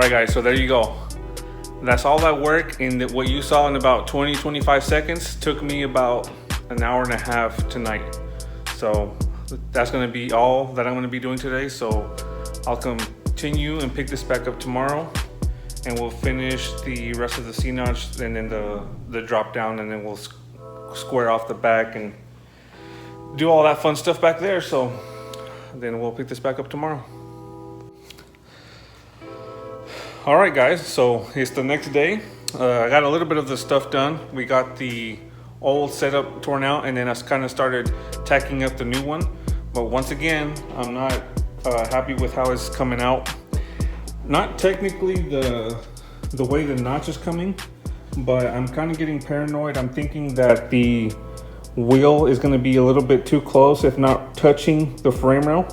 right, guys, so there you go. That's all that work, and what you saw in about 20-25 seconds took me about an hour and a half tonight. So that's going to be all that I'm going to be doing today. So I'll continue and pick this back up tomorrow, and we'll finish the rest of the C-notch and then the drop down, and then we'll square off the back and do all that fun stuff back there. So then we'll pick this back up tomorrow. All right, guys, so it's the next day. I got a little bit of the stuff done. We got the old setup torn out, and then I kind of started tacking up the new one. But once again, I'm not happy with how it's coming out. Not technically the way the notch is coming, but I'm kind of getting paranoid. I'm thinking that the wheel is going to be a little bit too close, if not touching the frame rail.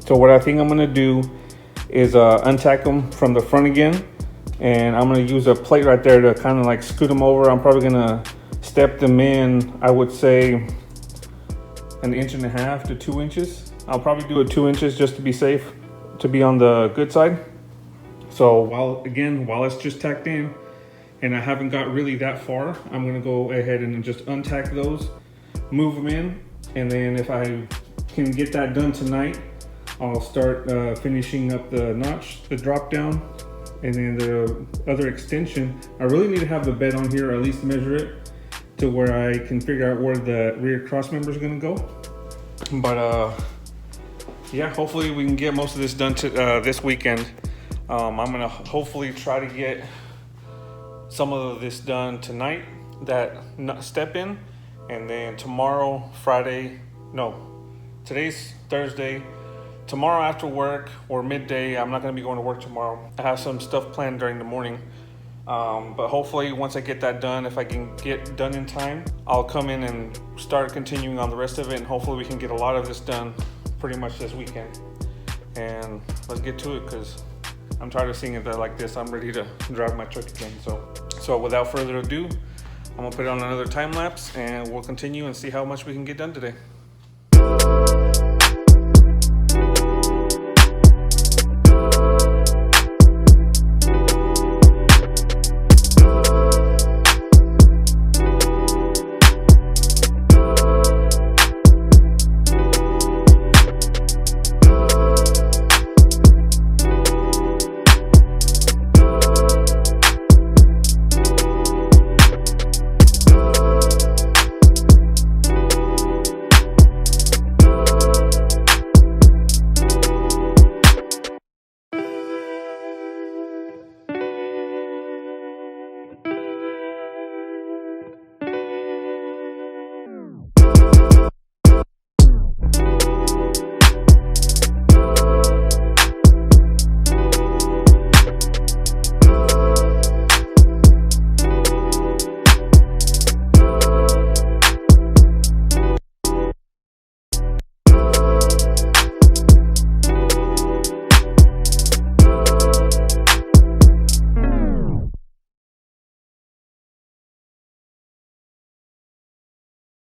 So what I think I'm going to do is untack them from the front again, and I'm going to use a plate right there to kind of like scoot them over. I'm probably going to step them in, I would say 1.5 inches to 2 inches. I'll probably do it 2 inches just to be safe, to be on the good side. So while it's just tacked in and I haven't got really that far, I'm going to go ahead and just untack those, move them in, and then if I can get that done tonight, I'll start finishing up the notch, the drop down, and then the other extension. I really need to have the bed on here, or at least measure it to where I can figure out where the rear cross member is going to go. But yeah, hopefully we can get most of this done this weekend. I'm going to hopefully try to get some of this done tonight, that step in, and then tomorrow, today's Thursday. Tomorrow after work or midday, I'm not going to be going to work tomorrow. I have some stuff planned during the morning. But hopefully once I get that done, if I can get done in time, I'll come in and start continuing on the rest of it. And hopefully we can get a lot of this done pretty much this weekend. And let's get to it, because I'm tired of seeing it like this. I'm ready to drive my truck again. So without further ado, I'm going to put it on another time lapse, and we'll continue and see how much we can get done today.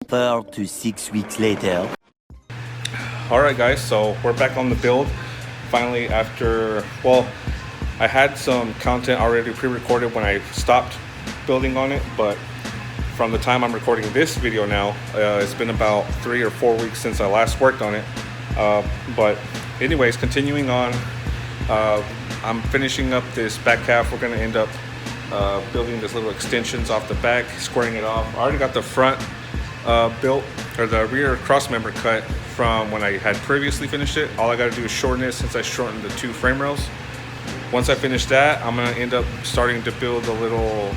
Four to 6 weeks later. All right, guys, so we're back on the build finally after, well, I had some content already pre-recorded when I stopped building on it, but from the time I'm recording this video now, it's been about 3 or 4 weeks since I last worked on it. But anyways, continuing on, I'm finishing up this back half. We're going to end up building this little extensions off the back, squaring it off. I already got the front built, or the rear cross member cut from when I had previously finished it. All I got to do is shorten it, since I shortened the 2 frame rails. Once I finish that, I'm going to end up starting to build a little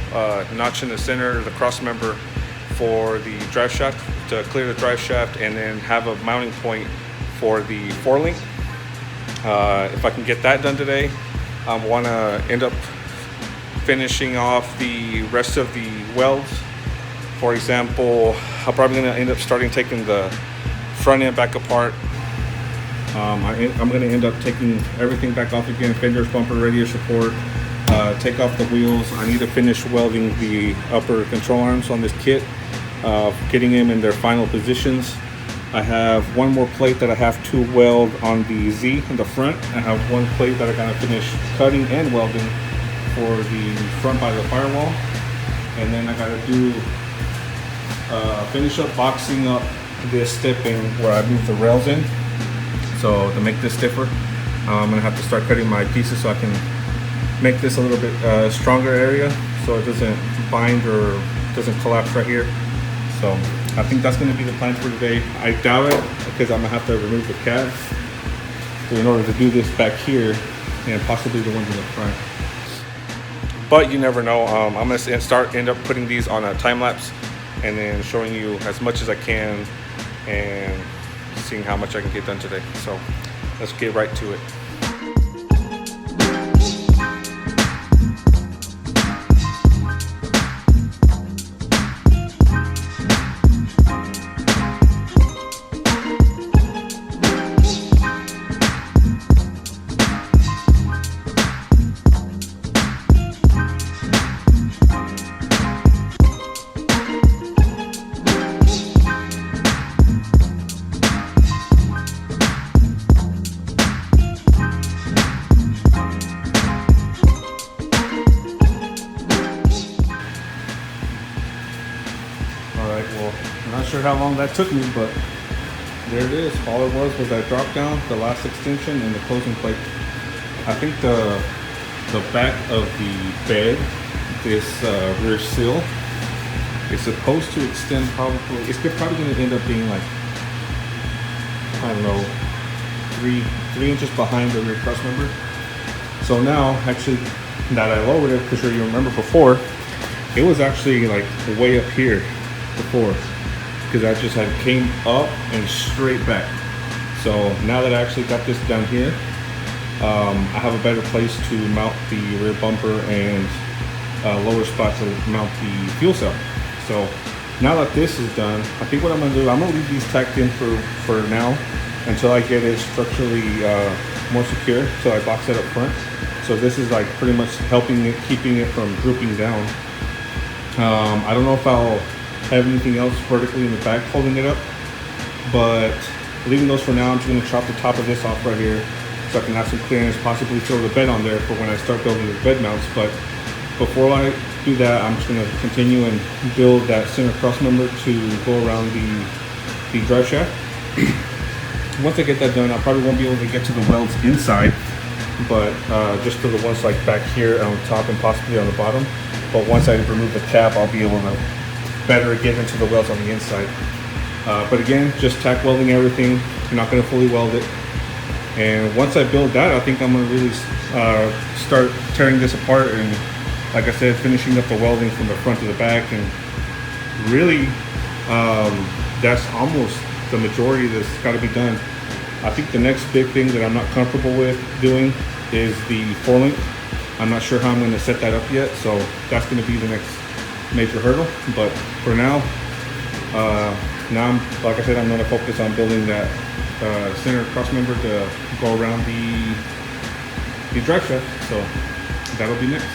notch in the center, the cross member for the drive shaft, to clear the drive shaft, and then have a mounting point for the 4-link. If I can get that done today, I want to end up finishing off the rest of the welds. For example, I'm probably going to end up taking the front end back apart. I'm going to end up taking everything back off again, fenders, bumper, radiator support, take off the wheels. I need to finish welding the upper control arms on this kit, getting them in their final positions. I have one more plate that I have to weld on the Z in the front. I have one plate that I gotta finish cutting and welding for the front by the firewall. And then I gotta do, finish up boxing up this stipping where I move the rails in. So to make this stiffer, I'm gonna have to start cutting my pieces so I can make this a little bit stronger area so it doesn't bind or doesn't collapse right here. So I think that's going to be the plan for today. I doubt it because I'm going to have to remove the cab in order to do this back here and possibly the ones in the front. But you never know. I'm going to end up putting these on a time lapse and then showing you as much as I can and seeing how much I can get done today. So let's get right to it. Well, I'm not sure how long that took me, but there it is. All it was that drop down, the last extension, and the closing plate. I think the back of the bed, this rear sill, is supposed to extend probably, it's probably going to end up being like, I don't know, three inches behind the rear truss member. So now, actually, that I lowered it, because you remember before, it was actually like way up here before, because I just had came up and straight back. So now that I actually got this down here, I have a better place to mount the rear bumper and lower spot to mount the fuel cell. So now that this is done, I think what I'm gonna do, I'm gonna leave these tacked in for now until I get it structurally more secure, so I box it up front. So this is like pretty much helping it, keeping it from drooping down. I don't know if I'll have anything else vertically in the back holding it up, but leaving those for now. I'm just going to chop the top of this off right here so I can have some clearance, possibly throw the bed on there for when I start building the bed mounts. But before I do that, I'm just going to continue and build that center cross member to go around the drive shaft. Once I get that done, I probably won't be able to get to the welds inside, but just for the ones like back here on top and possibly on the bottom. But once I remove the cap, I'll be able to better get into the welds on the inside. But again, just tack welding everything. You're not going to fully weld it. And once I build that, I think I'm going to really start tearing this apart and, like I said, finishing up the welding from the front to the back. And really, that's almost the majority that's got to be done. I think the next big thing that I'm not comfortable with doing is the four-link. I'm not sure how I'm going to set that up yet, so that's going to be the next major hurdle. But for now, like I said, I'm going to focus on building that center cross member to go around the drive shaft. So that'll be next.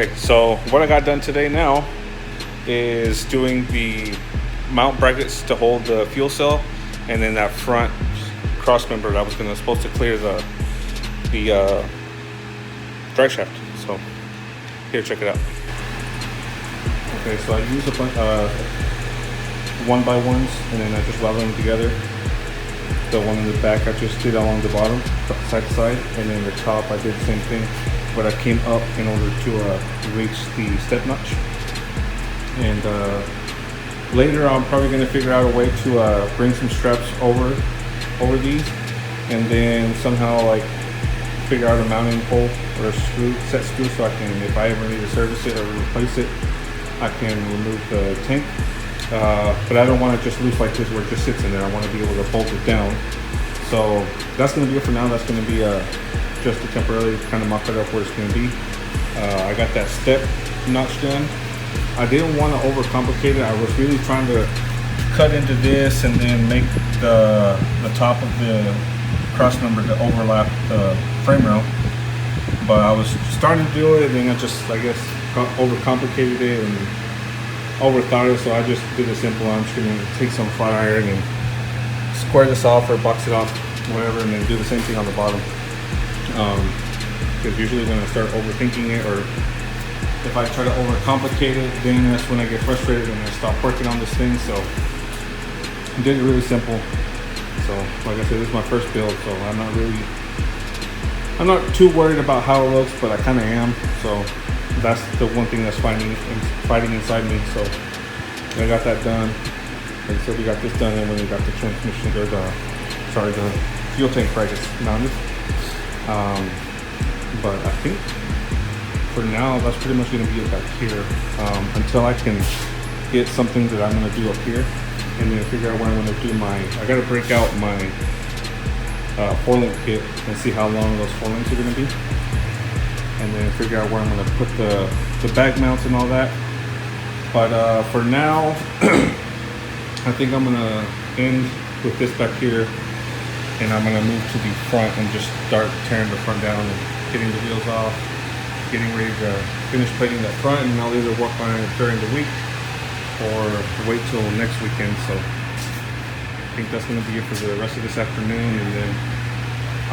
Okay, so what I got done today now is doing the mount brackets to hold the fuel cell, and then that front cross member that was supposed to clear the drive shaft. So here, check it out. Okay, so I use a bunch 1x1s, and then I just weld them together. The one in the back I just did along the bottom, side to side, and then the top I did the same thing, but I came up in order to reach the step notch. And later I'm probably going to figure out a way to bring some straps over these, and then somehow like figure out a mounting pole or a set screw, so I can, if I ever need to service it or replace it, I can remove the tank. But I don't want it just loose like this where it just sits in there. I want to be able to bolt it down. So that's going to be it for now. That's going to be just to temporarily kind of mock it up where it's going to be. I got that step notch done. I didn't want to overcomplicate it. I was really trying to cut into this and then make the top of the cross member to overlap the frame rail. But I was starting to do it, and then I guess overcomplicated it and overthought it. So I just did it simple. I'm just gonna take some flat iron and square this off or box it off, whatever, and then do the same thing on the bottom. Because usually when I start overthinking it, or if I try to overcomplicate it, then that's when I get frustrated and I stop working on this thing. So I did it really simple. So like I said, this is my first build, so I'm not too worried about how it looks, but I kind of am. So that's the one thing that's fighting inside me. So I got that done. Like I said, we got this done, and when we got the transmission, or the fuel tank brackets mounted. But I think for now, that's pretty much going to be it back here, until I can get something that I'm going to do up here, and then figure out where I'm going to do I got to break out my 4-link kit and see how long those 4 links are going to be, and then figure out where I'm going to put the back mounts and all that. But for now, I think I'm going to end with this back here, and I'm going to move to the front and just start tearing the front down and getting the wheels off, getting ready to finish plating that front, and I'll either work on it during the week or wait till next weekend. So I think that's going to be it for the rest of this afternoon, and then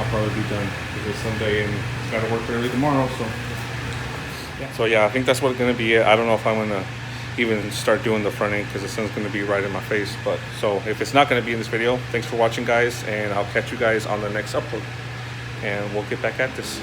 I'll probably be done because it's Sunday and got to work early tomorrow. So yeah, I think that's what's going to be it. I don't know if I'm going to even start doing the front end because the sun's going to be right in my face. But so if it's not going to be in this video, thanks for watching, guys, and I'll catch you guys on the next upload, and we'll get back at this.